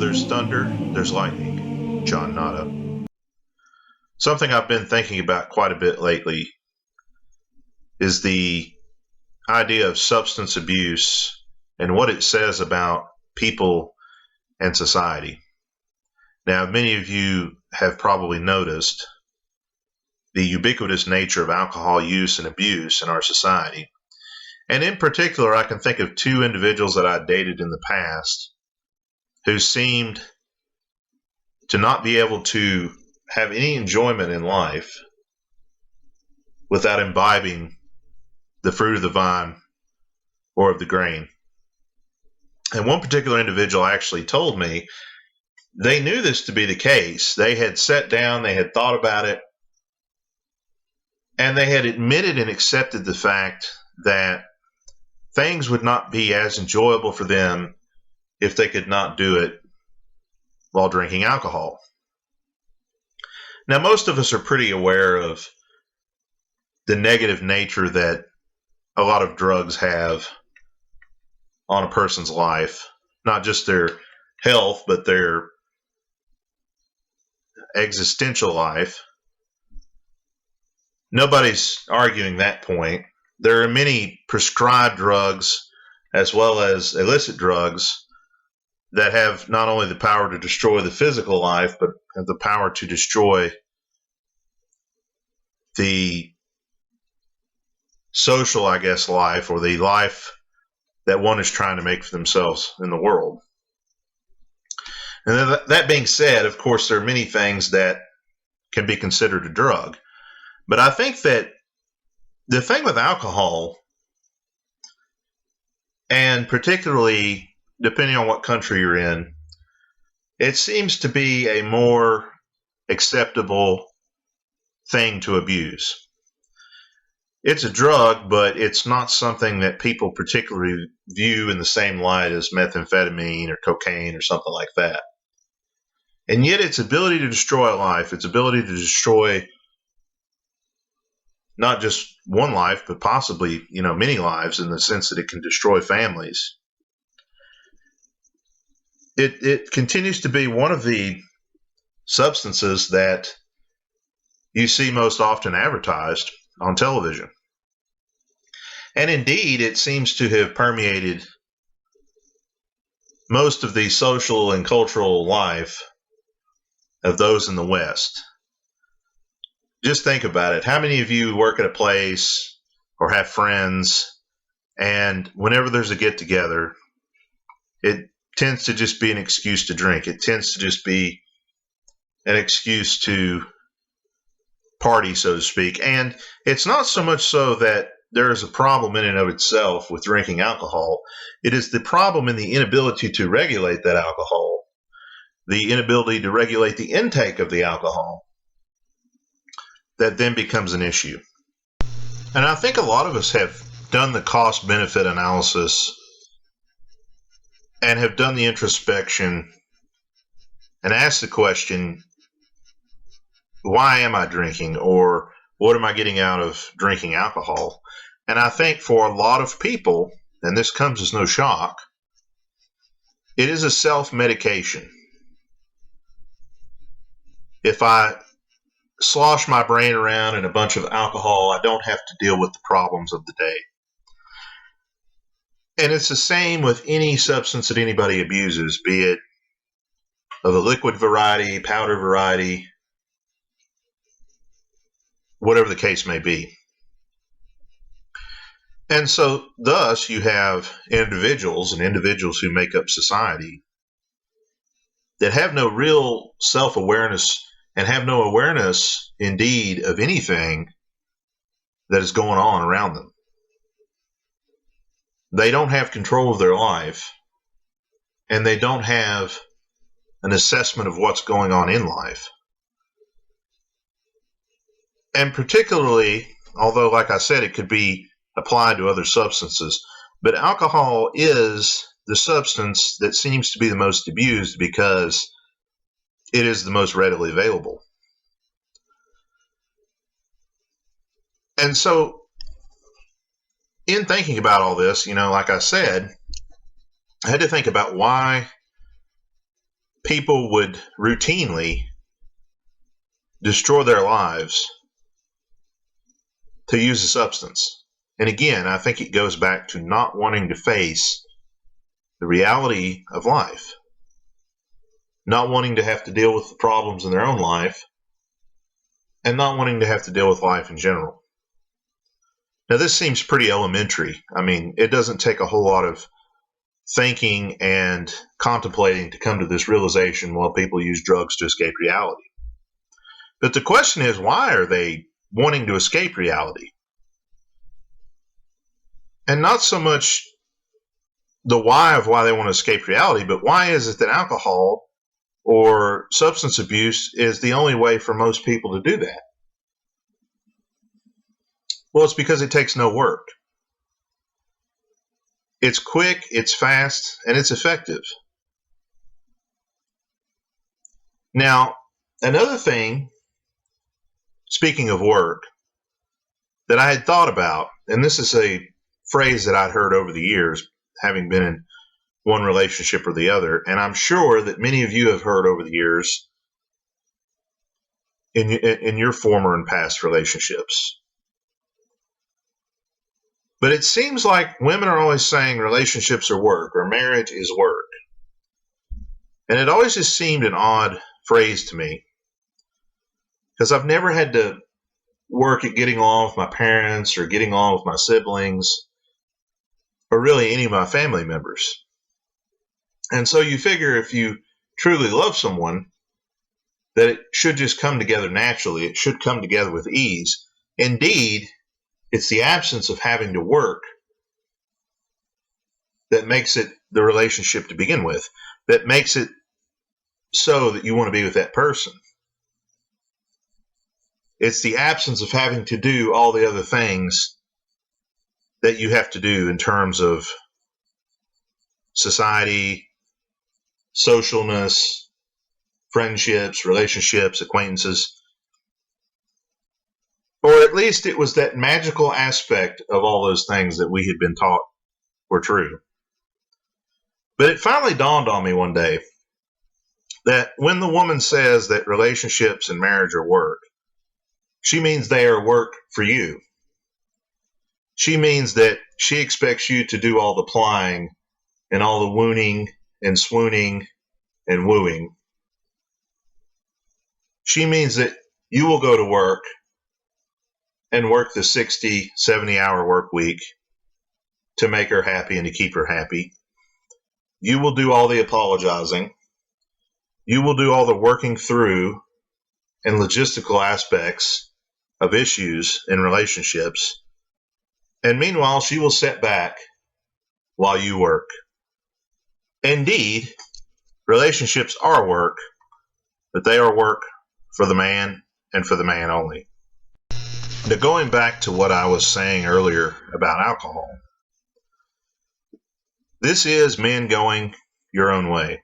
there's thunder, there's lightning. John Nada. Something I've been thinking about quite a bit lately is the idea of substance abuse and what it says about people and society. Now, many of you have probably noticed the ubiquitous nature of alcohol use and abuse in our society. And in particular, I can think of two individuals that I dated in the past who seemed to not be able to have any enjoyment in life without imbibing the fruit of the vine or of the grain. And one particular individual actually told me they knew this to be the case. They had sat down, they had thought about it, and they had admitted and accepted the fact that things would not be as enjoyable for them if they could not do it while drinking alcohol. Now, most of us are pretty aware of the negative nature that a lot of drugs have on a person's life, not just their health, but their existential life. Nobody's arguing that point. There are many prescribed drugs as well as illicit drugs that have not only the power to destroy the physical life, but have the power to destroy the social, life, or the life that one is trying to make for themselves in the world. And that being said, of course, there are many things that can be considered a drug. But I think that the thing with alcohol, and particularly depending on what country you're in, it seems to be a more acceptable thing to abuse. It's a drug, but it's not something that people particularly view in the same light as methamphetamine or cocaine or something like that. And yet its ability to destroy a life, its ability to destroy not just one life, but possibly, many lives, in the sense that it can destroy families. It continues to be one of the substances that you see most often advertised on television. And indeed, it seems to have permeated most of the social and cultural life of those in the West. Just think about it. How many of you work at a place or have friends, and whenever there's a get-together, it tends to just be an excuse to drink. It tends to just be an excuse to party, so to speak. And it's not so much so that there is a problem in and of itself with drinking alcohol. It is the problem in the inability to regulate that alcohol, the inability to regulate the intake of the alcohol, that then becomes an issue. And I think a lot of us have done the cost-benefit analysis and have done the introspection and asked the question, why am I drinking, or what am I getting out of drinking alcohol? And I think for a lot of people, and this comes as no shock, it is a self-medication. If I slosh my brain around in a bunch of alcohol, I don't have to deal with the problems of the day. And it's the same with any substance that anybody abuses, be it of a liquid variety, powder variety, whatever the case may be. And so thus you have individuals who make up society that have no real self-awareness and have no awareness, indeed, of anything that is going on around them. They don't have control of their life, and they don't have an assessment of what's going on in life. And particularly, although, like I said, it could be applied to other substances, but alcohol is the substance that seems to be the most abused because it is the most readily available. And so, in thinking about all this, like I said, I had to think about why people would routinely destroy their lives to use a substance. And again, I think it goes back to not wanting to face the reality of life, not wanting to have to deal with the problems in their own life, and not wanting to have to deal with life in general. Now, this seems pretty elementary. I mean, it doesn't take a whole lot of thinking and contemplating to come to this realization while people use drugs to escape reality. But the question is, why are they wanting to escape reality? And not so much the why of why they want to escape reality, but why is it that alcohol or substance abuse is the only way for most people to do that? Well, it's because it takes no work. It's quick, it's fast, and it's effective. Now, another thing, speaking of work, that I had thought about, and this is a phrase that I'd heard over the years, having been in one relationship or the other, and I'm sure that many of you have heard over the years in your former and past relationships. But it seems like women are always saying relationships are work or marriage is work. And it always just seemed an odd phrase to me, because I've never had to work at getting along with my parents or getting along with my siblings or really any of my family members. And so you figure if you truly love someone, that it should just come together naturally. It should come together with ease. Indeed, it's the absence of having to work that makes it the relationship to begin with, that makes it so that you want to be with that person. It's the absence of having to do all the other things that you have to do in terms of society, socialness, friendships, relationships, acquaintances. Or at least it was that magical aspect of all those things that we had been taught were true. But it finally dawned on me one day that when the woman says that relationships and marriage are work, she means they are work for you. She means that she expects you to do all the plying and all the wooning and swooning and wooing. She means that you will go to work and work the 60, 70-hour work week to make her happy and to keep her happy. You will do all the apologizing. You will do all the working through and logistical aspects of issues in relationships. And meanwhile, she will sit back while you work. Indeed, relationships are work, but they are work for the man and for the man only. Now, going back to what I was saying earlier about alcohol, this is men going your own way.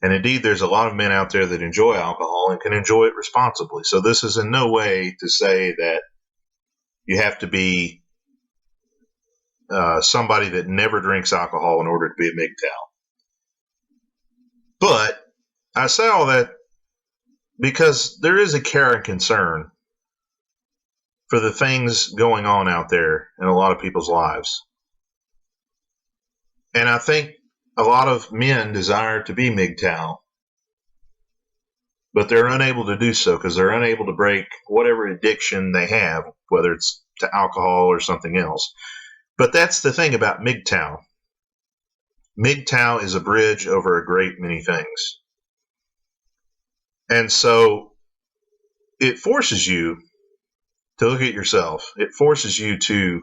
And indeed, there's a lot of men out there that enjoy alcohol and can enjoy it responsibly. So this is in no way to say that you have to be somebody that never drinks alcohol in order to be a MGTOW. But I say all that because there is a care and concern for the things going on out there in a lot of people's lives. And I think a lot of men desire to be MGTOW, but they're unable to do so because they're unable to break whatever addiction they have, whether it's to alcohol or something else. But that's the thing about MGTOW. MGTOW is a bridge over a great many things. And so it forces you to look at yourself. It forces you to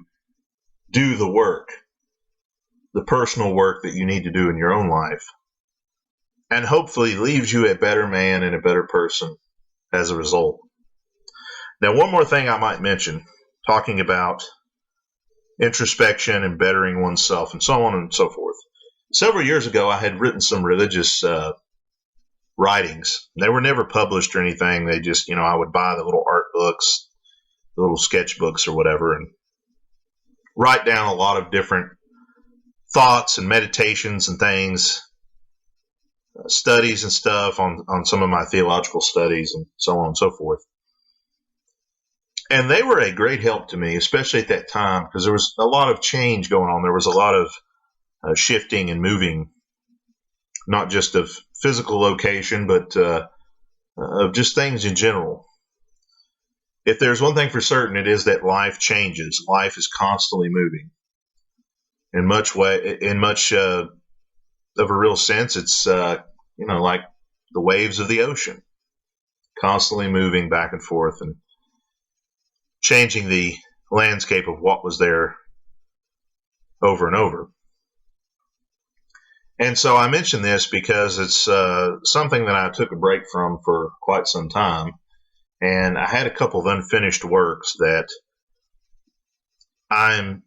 do the work, the personal work that you need to do in your own life, and hopefully leaves you a better man and a better person as a result. Now, one more thing I might mention, talking about introspection and bettering oneself and so on and so forth. Several years ago, I had written some religious writings. They were never published or anything. They just, I would buy the little art books, the little sketchbooks or whatever, and write down a lot of different thoughts and meditations and things studies and stuff on some of my theological studies and so on and so forth. And they were a great help to me, especially at that time, because there was a lot of change going on. There was a lot of shifting and moving, not just of physical location, but of just things in general. If there's one thing for certain, it is that life changes. Life is constantly moving. In much of a real sense, it's like the waves of the ocean, constantly moving back and forth and changing the landscape of what was there over and over. And so I mention this because it's something that I took a break from for quite some time. And I had a couple of unfinished works that I'm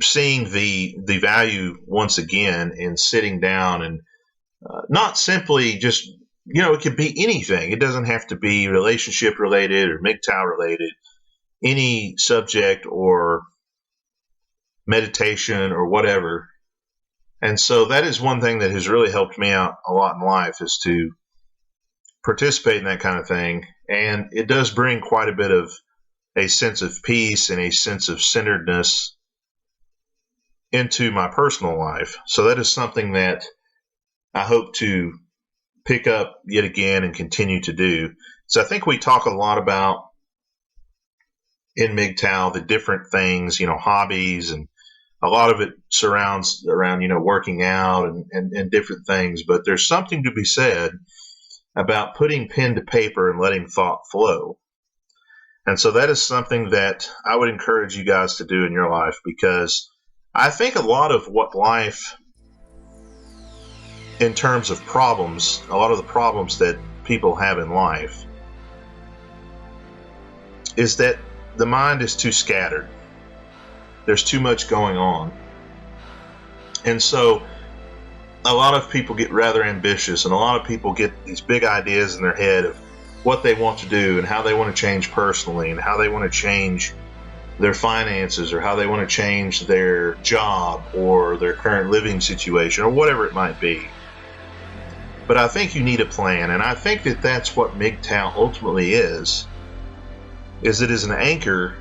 seeing the value once again in sitting down and not simply just, it could be anything. It doesn't have to be relationship related or MGTOW related. Any subject or meditation or whatever. And so that is one thing that has really helped me out a lot in life, is to participate in that kind of thing. And it does bring quite a bit of a sense of peace and a sense of centeredness into my personal life. So that is something that I hope to pick up yet again and continue to do. So I think we talk a lot about in MGTOW the different things, hobbies, and a lot of it surrounds around, working out and different things. But there's something to be said about putting pen to paper and letting thought flow. And so that is something that I would encourage you guys to do in your life, because I think a lot of what life, in terms of problems, a lot of the problems that people have in life, is that the mind is too scattered. There's too much going on. And so a lot of people get rather ambitious, and a lot of people get these big ideas in their head of what they want to do and how they want to change personally and how they want to change their finances or how they want to change their job or their current living situation or whatever it might be. But I think you need a plan, and I think that that's what MGTOW ultimately is it is an anchor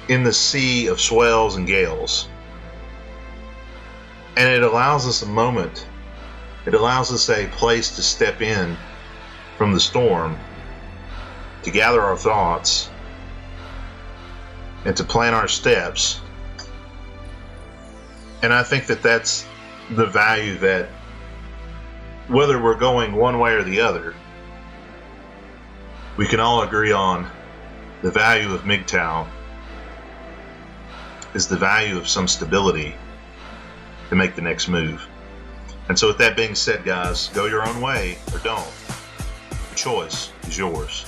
in the sea of swells and gales. And it allows us a moment. It allows us a place to step in from the storm, to gather our thoughts, and to plan our steps. And I think that that's the value that, whether we're going one way or the other, we can all agree on. The value of MGTOW is the value of some stability to make the next move. And so with that being said, guys, go your own way or don't. The choice is yours.